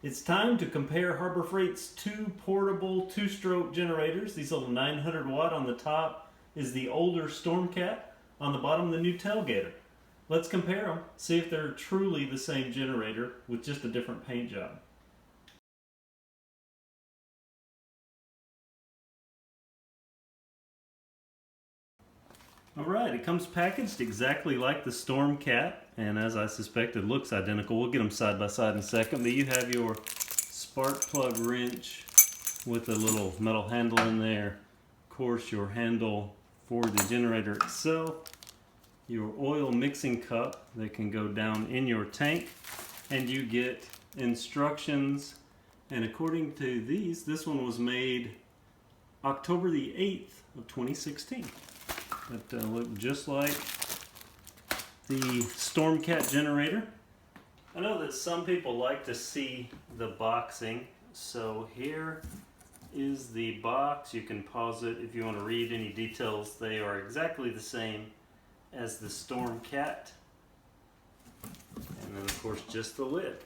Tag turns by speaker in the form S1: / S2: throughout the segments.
S1: It's time to compare Harbor Freight's two portable two-stroke generators. These little 900 watt on the top is the older StormCat, on the bottom the new Tailgator. Let's compare them, see if they're truly the same generator with just a different paint job. Alright, it comes packaged exactly like the StormCat, and as I suspected, looks identical. We'll get them side by side in a second, but you have your spark plug wrench with a little metal handle in there. Of course, your handle for the generator itself, your oil mixing cup that can go down in your tank, and you get instructions. And according to these, this one was made October the 8th of 2016. That look just like the StormCat generator. I know that some people like to see the boxing, so here is the box. You can pause it if you want to read any details. They are exactly the same as the StormCat. And then of course just the lid.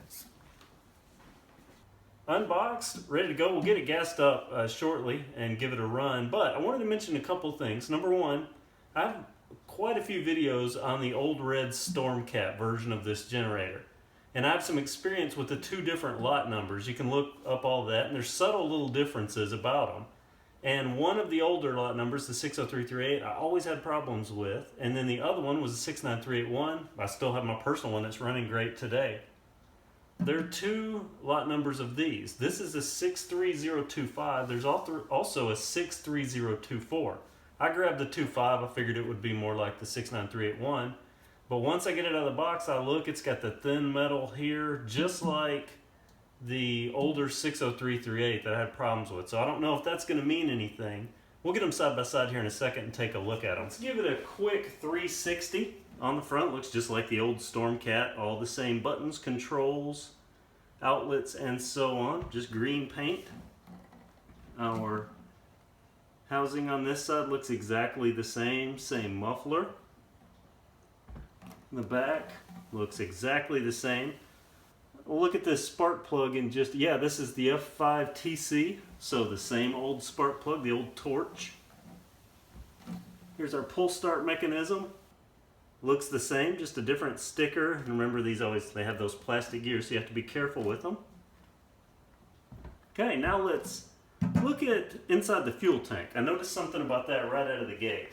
S1: Unboxed, ready to go. We'll get it gassed up shortly and give it a run, but I wanted to mention a couple things. Number one, I have quite a few videos on the old red StormCat version of this generator. And I have some experience with the two different lot numbers. You can look up all that, and there's subtle little differences about them. And one of the older lot numbers, the 60338, I always had problems with. And then the other one was the 69381. I still have my personal one that's running great today. There are two lot numbers of these. This is a 63025. There's also a 63024. I grabbed the 25. I figured it would be more like the 69381. But once I get it out of the box, I look, it's got the thin metal here, just like the older 60338 that I had problems with. So I don't know if that's going to mean anything. We'll get them side by side here in a second and take a look at them. Let's give it a quick 360. On the front, looks just like the old StormCat. All the same buttons, controls, outlets, and so on. Just green paint. Our housing on this side looks exactly the same muffler. The back looks exactly the same. We'll look at this spark plug and just, yeah, this is the F5TC, so the same old spark plug, the old torch. Here's our pull start mechanism. Looks the same, just a different sticker. And remember, these they have those plastic gears, so you have to be careful with them. Okay, now let's look at inside the fuel tank. I noticed something about that right out of the gate.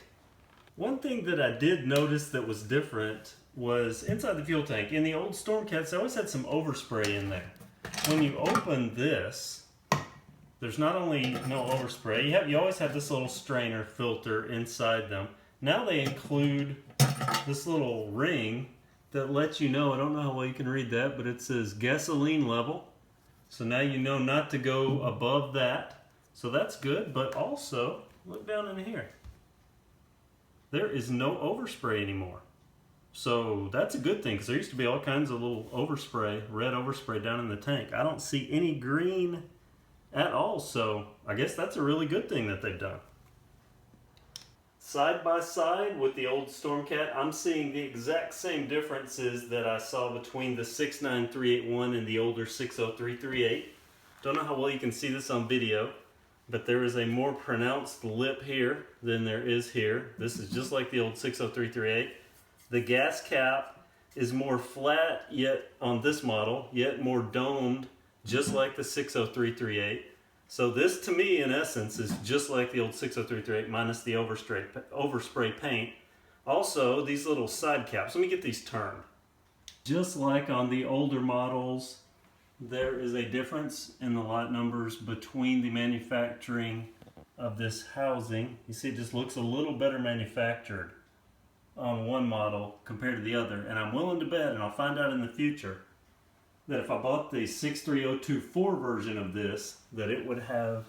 S1: One thing that I did notice that was different was inside the fuel tank. In the old StormCats, they always had some overspray in there. When you open this, there's not only no overspray, you always have this little strainer filter inside them. Now they include this little ring that lets you know, I don't know how well you can read that, but it says gasoline level. So now you know not to go above that. So that's good, but also, look down in here. There is no overspray anymore. So that's a good thing, because there used to be all kinds of little overspray, red overspray down in the tank. I don't see any green at all, so I guess that's a really good thing that they've done. Side by side with the old StormCat, I'm seeing the exact same differences that I saw between the 69381 and the older 60338. Don't know how well you can see this on video, but there is a more pronounced lip here than there is here. This is just like the old 60338. The gas cap is more flat yet on this model, yet more domed, just like the 60338. So this, to me, in essence, is just like the old 60338 minus the overspray paint. Also, these little side caps. Let me get these turned. Just like on the older models, there is a difference in the lot numbers between the manufacturing of this housing. You see, it just looks a little better manufactured on one model compared to the other. And I'm willing to bet, and I'll find out in the future, that if I bought the 63024 version of this, that it would have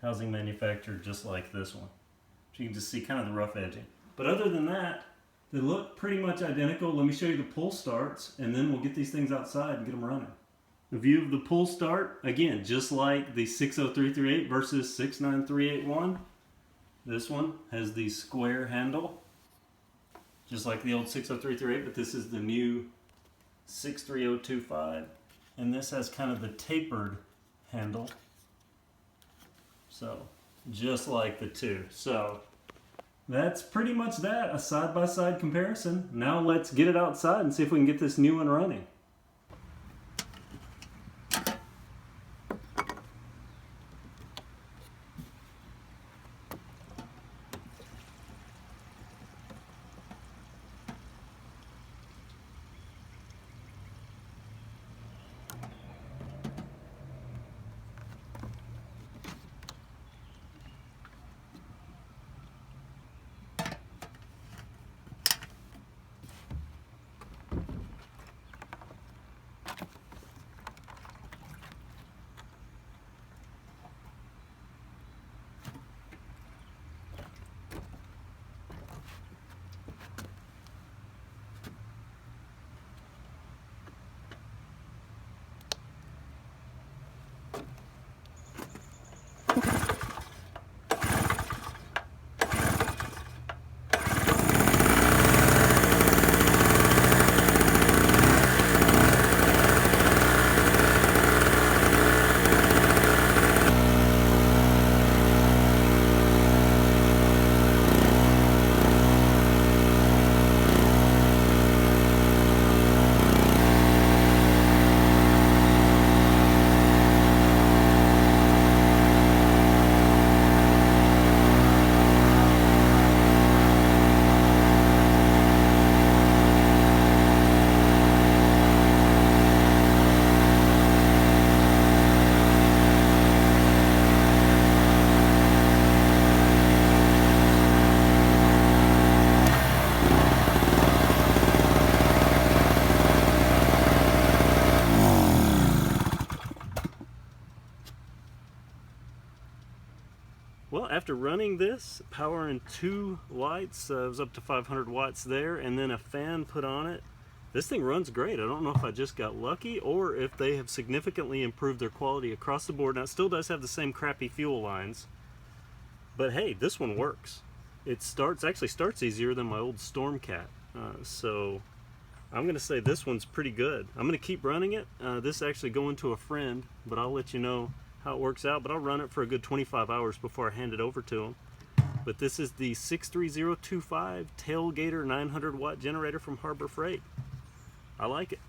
S1: housing manufactured just like this one. So you can just see kind of the rough edging. But other than that, they look pretty much identical. Let me show you the pull starts, and then we'll get these things outside and get them running. The view of the pull start, again, just like the 60338 versus 69381. This one has the square handle, just like the old 60338, but this is the new 63025. and this has kind of the tapered handle. So just like the two. So that's pretty much that, a side-by-side comparison. Now let's get it outside and see if we can get this new one running. Well, after running this, powering 2 lights, it was up to 500 watts there, and then a fan put on it, this thing runs great. I don't know if I just got lucky or if they have significantly improved their quality across the board. Now, it still does have the same crappy fuel lines, but hey, this one works. It actually starts easier than my old StormCat, so I'm going to say this one's pretty good. I'm going to keep running it. This is actually going to a friend, but I'll let you know how it works out, but I'll run it for a good 25 hours before I hand it over to him. But this is the 63025 Tailgator 900 watt generator from Harbor Freight. I like it.